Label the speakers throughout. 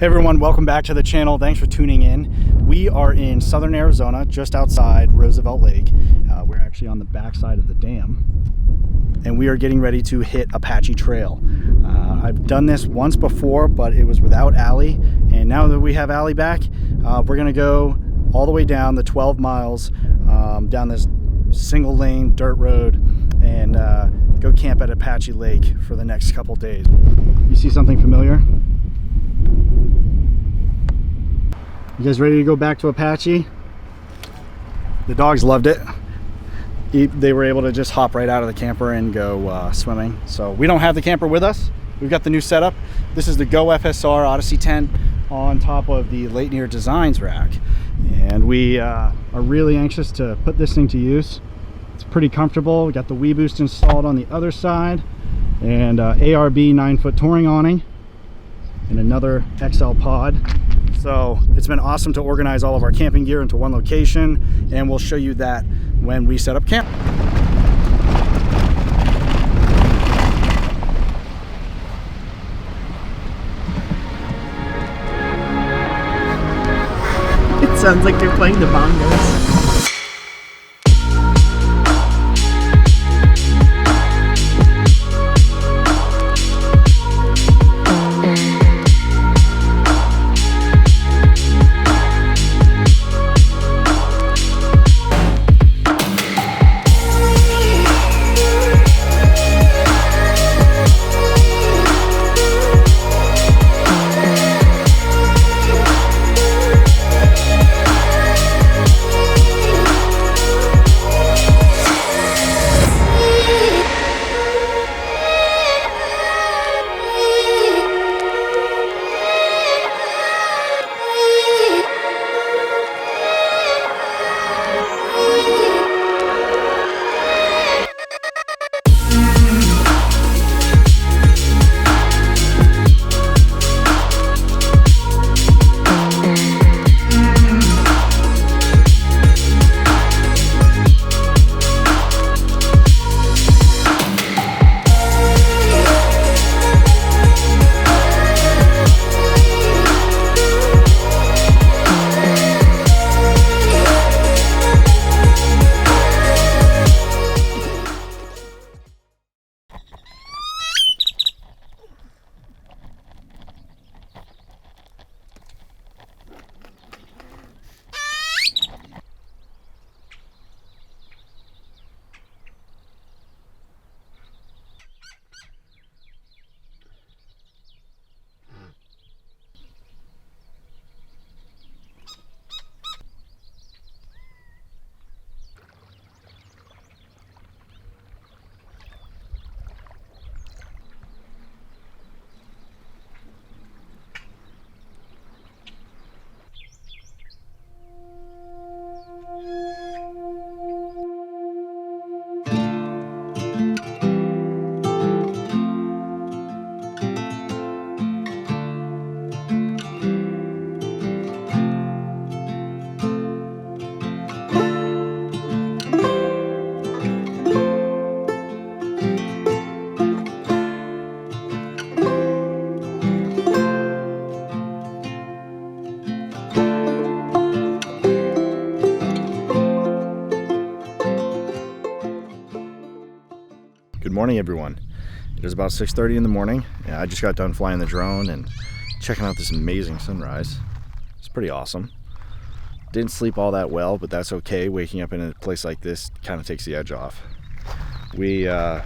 Speaker 1: Hey everyone, welcome back to the channel. Thanks for tuning in. We are in southern Arizona, just outside Roosevelt Lake. We're actually on the backside of the dam, and we are getting ready to hit Apache Trail. I've done this once before, but it was without Allie, and now that we have Allie back, we're gonna go all the way down the 12 miles down this single lane dirt road and go camp at Apache Lake for the next couple days. You see something familiar? You guys ready to go back to Apache? The dogs loved it. They were able to just hop right out of the camper and go swimming. So we don't have the camper with us. We've got the new setup. This is the GoFSR Odyssey tent on top of the Leitner Designs rack. And we are really anxious to put this thing to use. It's pretty comfortable. We got the Wii Boost installed on the other side, and ARB 9-foot touring awning, and another XL pod. So it's been awesome to organize all of our camping gear into one location, and we'll show you that when we set up camp.
Speaker 2: It sounds like they're playing the bongos.
Speaker 1: Good morning, everyone. It is about 6:30 in the morning. I just got done flying the drone and checking out this amazing sunrise. It's pretty awesome. Didn't sleep all that well, but that's okay. Waking up in a place like this kind of takes the edge off. We got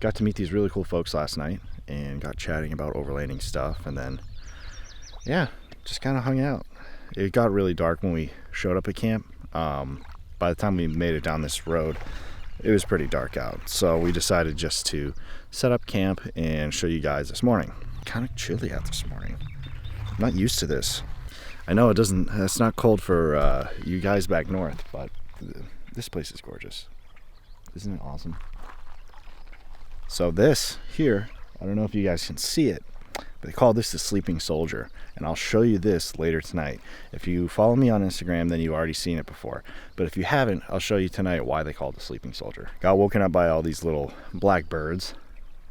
Speaker 1: to meet these really cool folks last night and got chatting about overlanding stuff, and then yeah, just kind of hung out. It got really dark when we showed up at camp. By the time we made it down this road, it was pretty dark out, so we decided just to set up camp and show you guys this morning. Kind of chilly out this morning. I'm not used to this. I know it's not cold for you guys back north, but this place is gorgeous. Isn't it awesome? So this here, I don't know if you guys can see it, but they call this the sleeping soldier, and I'll show you this later tonight. If you follow me on Instagram, then you've already seen it before, but if you haven't, I'll show you tonight why they call it the sleeping soldier. Got woken up by all these little black birds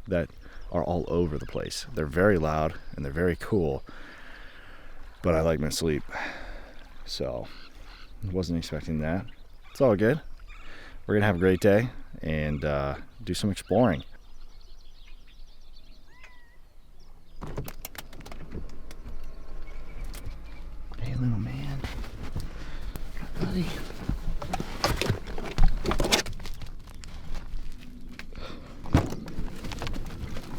Speaker 1: that are all over the place. They're very loud and they're very cool. but I like my sleep. So wasn't expecting that. It's all good. We're gonna have a great day and do some exploring. Hey, little man. Buddy.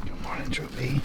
Speaker 1: Good morning, Droopy.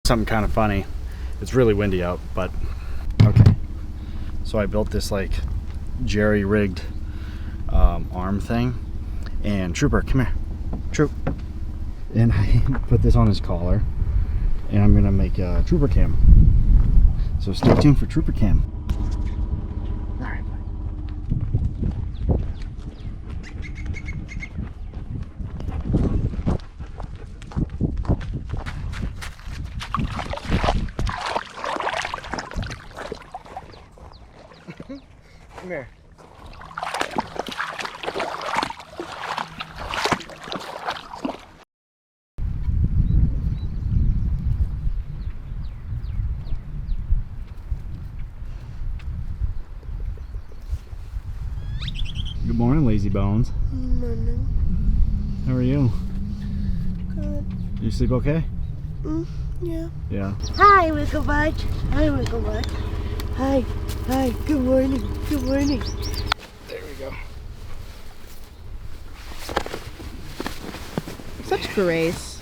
Speaker 1: Something kind of funny. It's really windy out, but okay. So I built this like jerry-rigged arm thing, and Trooper, come here, Troop. And I put this on his collar, and I'm gonna make a Trooper cam. So stay tuned for Trooper cam. All right, buddy. Come here. Good morning, lazy bones.
Speaker 2: Morning.
Speaker 1: How are you?
Speaker 2: Good.
Speaker 1: You sleep okay?
Speaker 2: Yeah.
Speaker 1: Yeah.
Speaker 2: Hi, Wiggle Bud. Hi, Wiggle Bud. Hi. Hi. Good morning. Good morning.
Speaker 1: There we go.
Speaker 2: Such grace.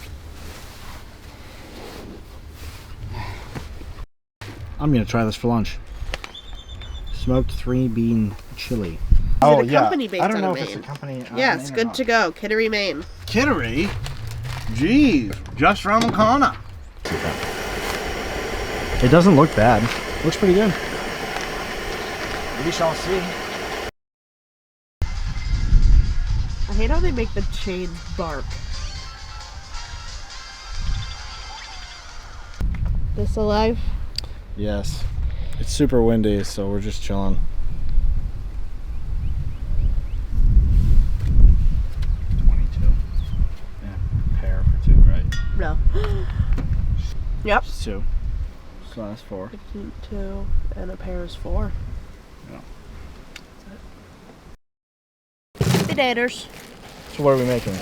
Speaker 1: I'm gonna try this for lunch. Smoked 3-bean chili.
Speaker 2: Is it a company based
Speaker 1: I don't
Speaker 2: out
Speaker 1: know
Speaker 2: of
Speaker 1: if it's a
Speaker 2: Maine?
Speaker 1: company.
Speaker 2: Yes, good to go. Kittery, Maine.
Speaker 1: Kittery? Jeez, just around the corner. It doesn't look bad. Looks pretty good. We shall see.
Speaker 2: I hate how they make the chains bark. This alive?
Speaker 1: Yes. It's super windy, so we're just chilling. 22. Yeah, pair for 2, right?
Speaker 2: No. Yep.
Speaker 1: Just 2. So that's 4.
Speaker 2: 2 and a pair is 4.
Speaker 1: Yeah.
Speaker 2: Potatoes.
Speaker 1: So what are we making?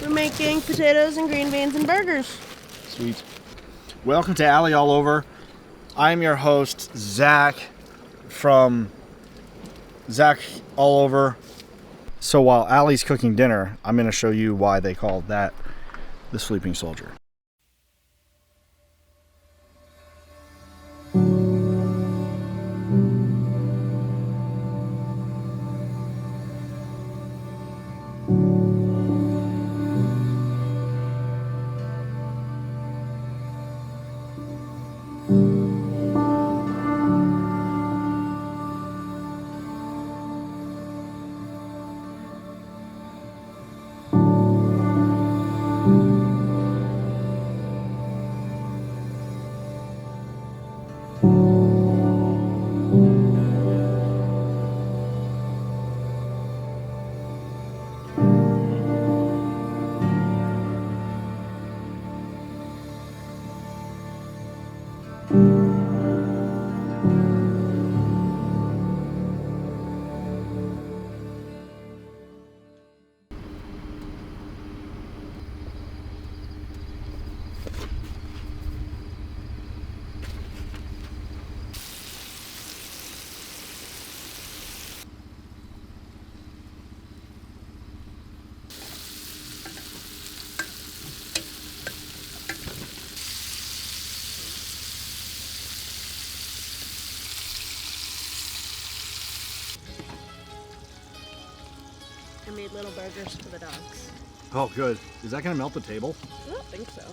Speaker 2: We're making potatoes and green beans and burgers.
Speaker 1: Sweet. Welcome to Alley All Over. I'm your host, Zach, from Zach All Over. So while Allie's cooking dinner, I'm going to show you why they called that the sleeping soldier.
Speaker 2: I made little burgers for the dogs.
Speaker 1: Oh, good. Is that gonna melt the table?
Speaker 2: I don't think so.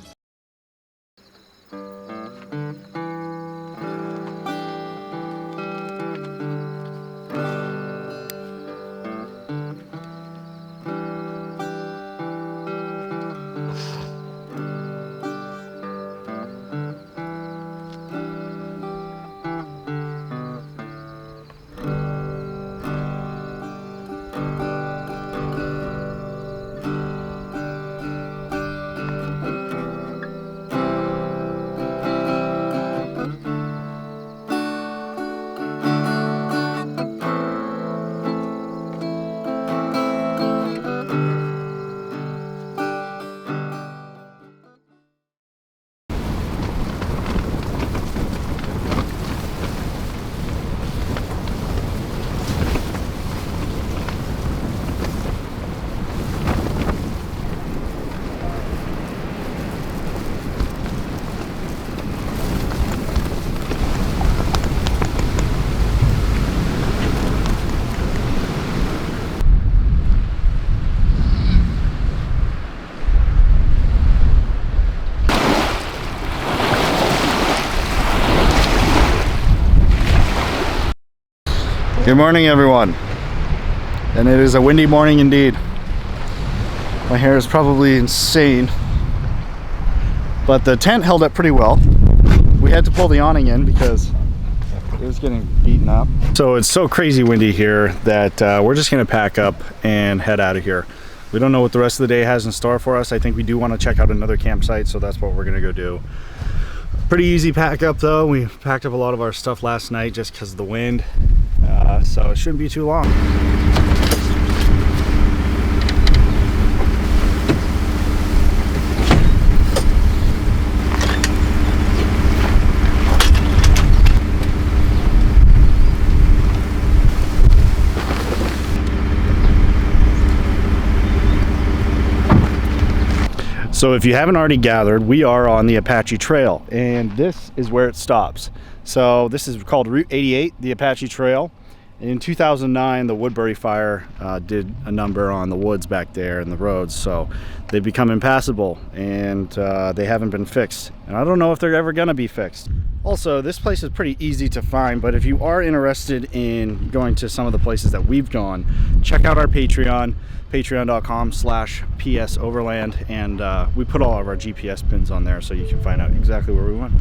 Speaker 1: Good morning, everyone. And it is a windy morning indeed. My hair is probably insane, but the tent held up pretty well. We had to pull the awning in because it was getting beaten up. So it's so crazy windy here that we're just gonna pack up and head out of here. We don't know what the rest of the day has in store for us. I think we do want to check out another campsite, so that's what we're gonna go do. Pretty easy pack up though. We packed up a lot of our stuff last night just because of the wind. So it shouldn't be too long. So if you haven't already gathered, we are on the Apache Trail, and this is where it stops. So this is called Route 88, the Apache Trail. In 2009, the Woodbury fire did a number on the woods back there and the roads, so they've become impassable, and they haven't been fixed. And I don't know if they're ever gonna be fixed. Also, this place is pretty easy to find, but if you are interested in going to some of the places that we've gone, check out our Patreon, patreon.com/PS Overland, and we put all of our GPS pins on there so you can find out exactly where we went.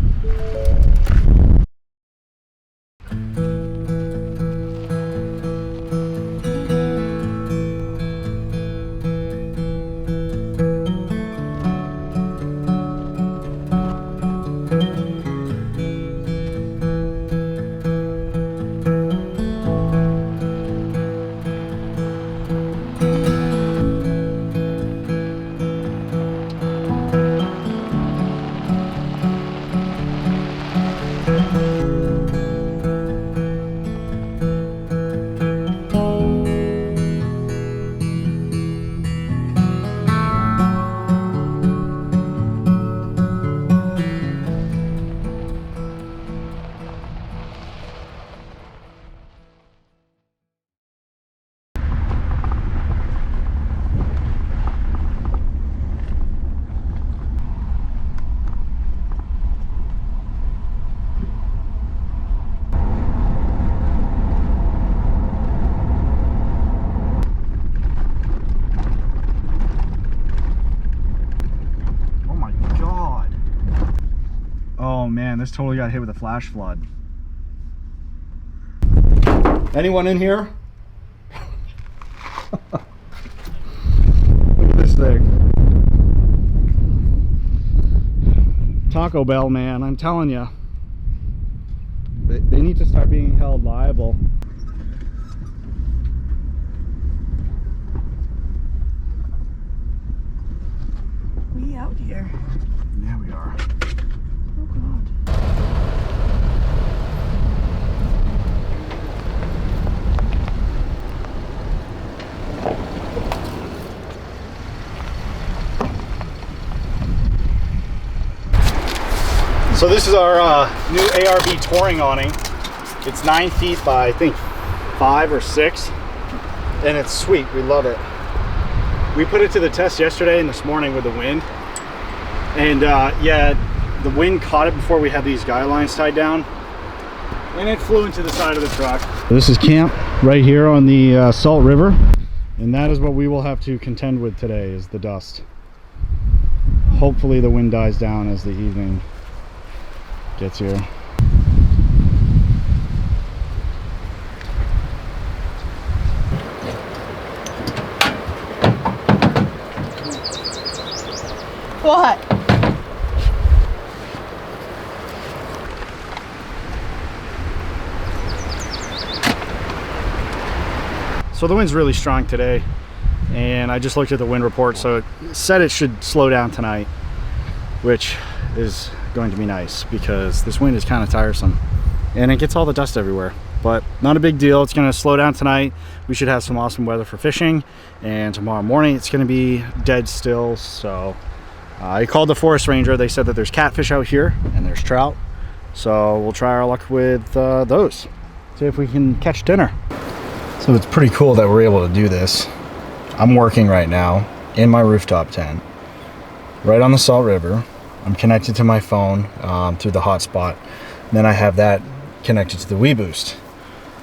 Speaker 1: Oh man, this totally got hit with a flash flood. Anyone in here? Look at this thing. Taco Bell, man, I'm telling you. They need to start being held liable.
Speaker 2: We out here.
Speaker 1: Yeah, we are.
Speaker 2: Oh God.
Speaker 1: So this is our new ARB touring awning. It's 9 feet by I think 5 or 6, and it's sweet. We love it.
Speaker 3: We put it to the test yesterday and this morning with the wind. And yeah, the wind caught it before we had these guy lines tied down. And it flew into the side of the truck. This is camp right here on the Salt River. And that is what we will have to contend with today, is the dust. Hopefully the wind dies down as the evening gets here.
Speaker 2: What?
Speaker 3: So the wind's really strong today, and I just looked at the wind report, so it said it should slow down tonight, which is going to be nice because this wind is kind of tiresome and it gets all the dust everywhere. But not a big deal. It's going to slow down tonight. We should have some awesome weather for fishing, and tomorrow morning it's going to be dead still. So I called the forest ranger. They said that there's catfish out here and there's trout, so we'll try our luck with those, see if we can catch dinner. So it's pretty cool that we're able to do this. I'm working right now in my rooftop tent right on the Salt River. I'm connected to my phone through the hotspot. Then I have that connected to the WeBoost.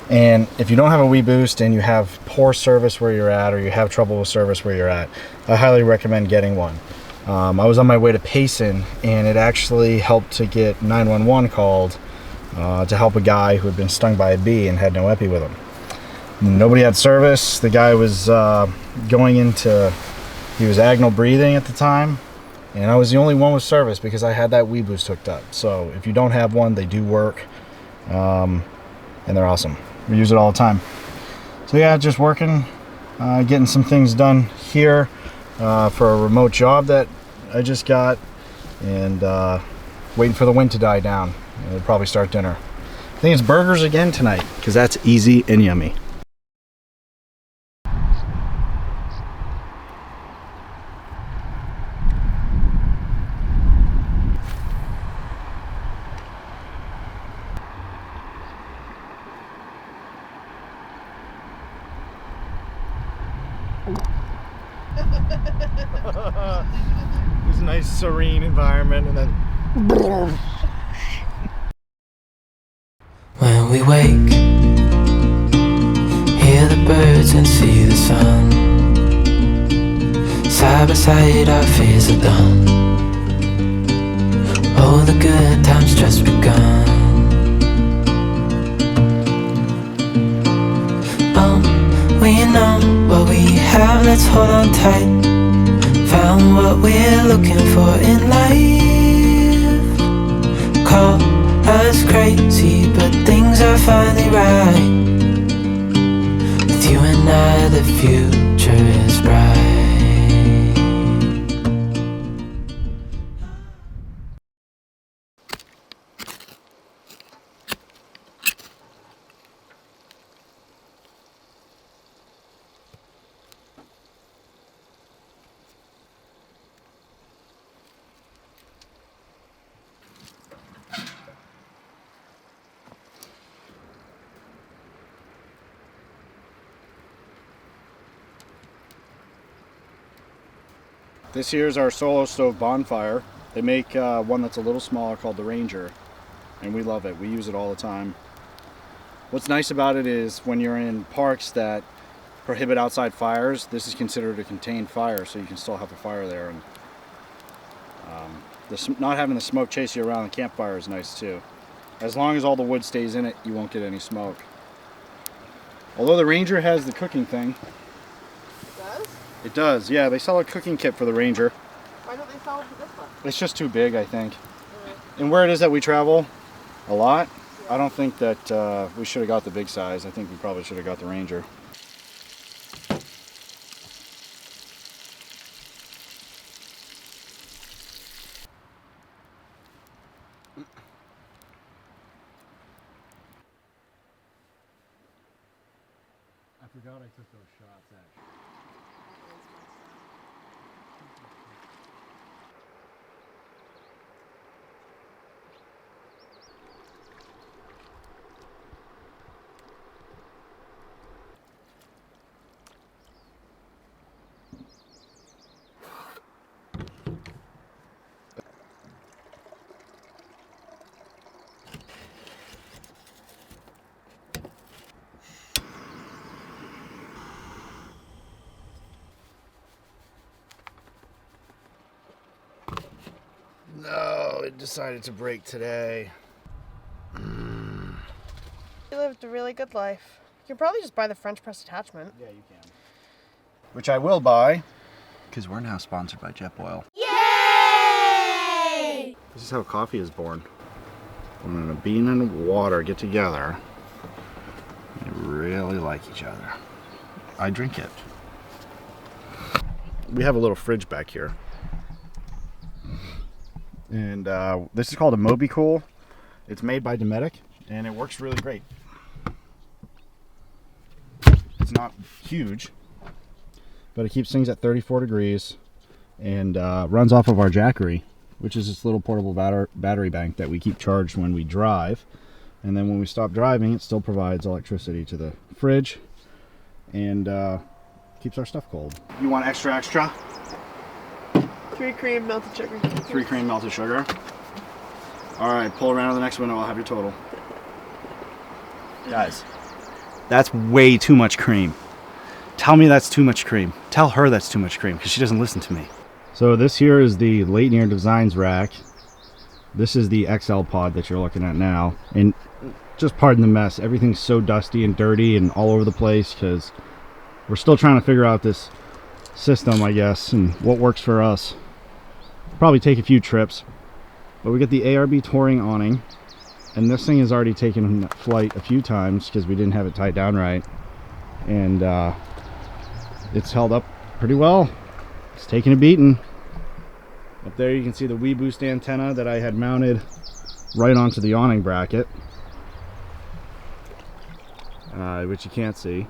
Speaker 3: And if you don't have a WeBoost and you have poor service where you're at, or you have trouble with service where you're at, I highly recommend getting one. I was on my way to Payson, and it actually helped to get 911 called to help a guy who had been stung by a bee and had no epi with him. Nobody had service. The guy was he was agonal breathing at the time, and I was the only one with service because I had that WeBoost hooked up. So if you don't have one, they do work, and they're awesome. We use it all the time. So yeah, just working, getting some things done here for a remote job that I just got, and waiting for the wind to die down. And we'll probably start dinner. I think it's burgers again tonight because that's easy and yummy. It was a nice serene environment, and then
Speaker 4: when we wake, hear the birds and see the sun. Side by side our fears are done. Oh, the good times just begun. Oh, we know what we have, let's hold on tight. Found what we're looking for in life. Call us crazy, but things are finally right. With you and I, the future is bright.
Speaker 3: this here's our solo stove bonfire. They make one that's a little smaller called the Ranger, and we love it. We use it all the time. What's nice about it is when you're in parks that prohibit outside fires, this is considered a contained fire, so you can still have a fire there. And not having the smoke chase you around the campfire is nice too. As long as all the wood stays in it, you won't get any smoke. Although the Ranger has the cooking thing. It does, yeah. They sell a cooking kit for the Ranger.
Speaker 2: Why don't they sell it for this one?
Speaker 3: It's just too big, I think. And where it is that we travel a lot, I don't think that we should have got the big size. I think we probably should have got the Ranger. I forgot I took those shots actually. it decided to break today.
Speaker 2: You lived a really good life. You can probably just buy the French press attachment.
Speaker 3: Yeah, you can. Which I will buy, because we're now sponsored by JetBoil.
Speaker 2: Yay!
Speaker 3: This is how coffee is born. When a bean and water get together, they really like each other. I drink it. We have a little fridge back here. And this is called a Moby Cool. It's made by Dometic, and it works really great. It's not huge, but it keeps things at 34 degrees and runs off of our Jackery, which is this little portable battery bank that we keep charged when we drive. And then when we stop driving, it still provides electricity to the fridge and keeps our stuff cold. You want extra?
Speaker 2: 3 cream melted sugar.
Speaker 3: 3 cream melted sugar. All right, pull around to the next window. I'll have your total. Guys, that's way too much cream. Tell me that's too much cream. Tell her that's too much cream, because she doesn't listen to me. So this here is the Leitner Designs rack. This is the XL pod that you're looking at now. And just pardon the mess. Everything's so dusty and dirty and all over the place because we're still trying to figure out this system, I guess, and what works for us. Probably take a few trips. But we got the ARB touring awning. And this thing has already taken flight a few times because we didn't have it tied down right. And it's held up pretty well. It's taking a beating. Up there you can see the Wii Boost antenna that I had mounted right onto the awning bracket, which you can't see.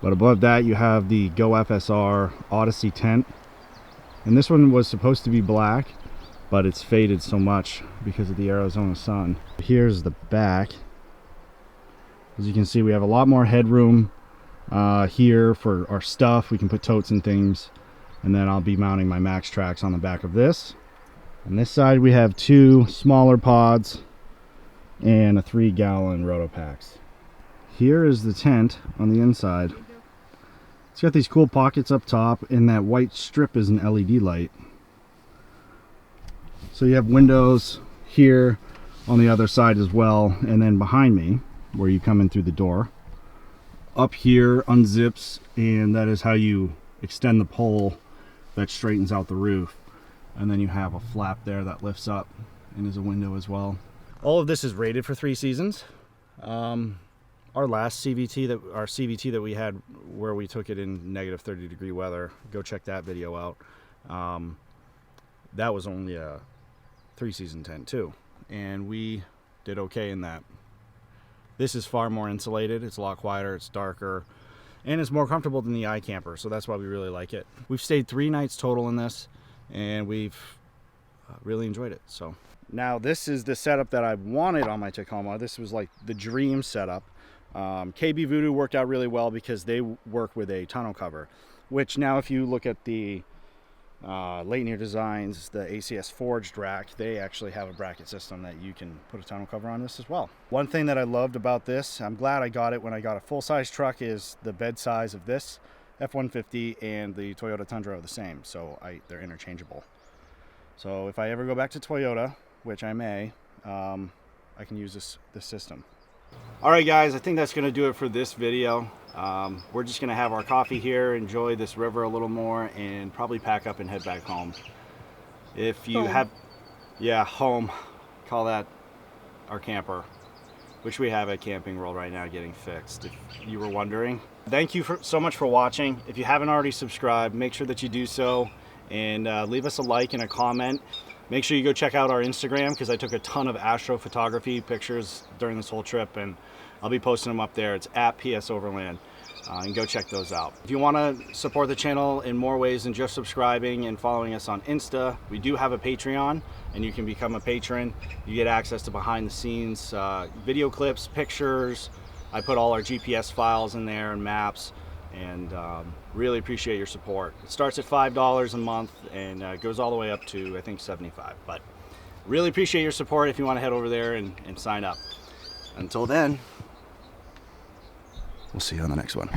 Speaker 3: But above that you have the GoFSR Odyssey tent. And this one was supposed to be black, but it's faded so much because of the Arizona sun. Here's the back. As you can see, we have a lot more headroom here for our stuff. We can put totes and things. And then I'll be mounting my Max Tracks on the back of this. On this side we have 2 smaller pods and a 3-gallon Rotopax. Here is the tent on the inside. It's got these cool pockets up top, and that white strip is an LED light. So you have windows here on the other side as well, and then behind me where you come in through the door. Up here unzips, and that is how you extend the pole that straightens out the roof. And then you have a flap there that lifts up and is a window as well. All of this is rated for 3 seasons. Our last CVT that we had where we took it in negative 30-degree weather, go check that video out. That was only a 3-season tent too, and we did okay in that. This is far more insulated, it's a lot quieter, it's darker, and it's more comfortable than the iCamper, so that's why we really like it. We've stayed 3 nights total in this, and we've really enjoyed it. So now this is the setup that I wanted on my Tacoma. This was like the dream setup. KB Voodoo worked out really well because they work with a tonneau cover, which now if you look at the Leitner Designs, the ACS forged rack, they actually have a bracket system that you can put a tonneau cover on this as well. One thing that I loved about this, I'm glad I got it when I got a full-size truck, is the bed size of this F-150 and the Toyota Tundra are the same, so they're interchangeable. So if I ever go back to Toyota, which I may, I can use this system. Alright guys, I think that's going to do it for this video. We're just going to have our coffee here, enjoy this river a little more, and probably pack up and head back home. If you have, yeah, home, call that our camper, which we have at Camping World right now getting fixed, if you were wondering. Thank you so much for watching. If you haven't already subscribed, make sure that you do so, and leave us a like and a comment. Make sure you go check out our Instagram, because I took a ton of astrophotography pictures during this whole trip, and I'll be posting them up there. It's at PS Overland, and go check those out. If you want to support the channel in more ways than just subscribing and following us on Insta, we do have a Patreon, and you can become a patron. You get access to behind the scenes video clips, pictures. I put all our GPS files in there and maps, and really appreciate your support. It starts at $5 a month and goes all the way up to, I think, $75. But really appreciate your support if you want to head over there and sign up. Until then, we'll see you on the next one.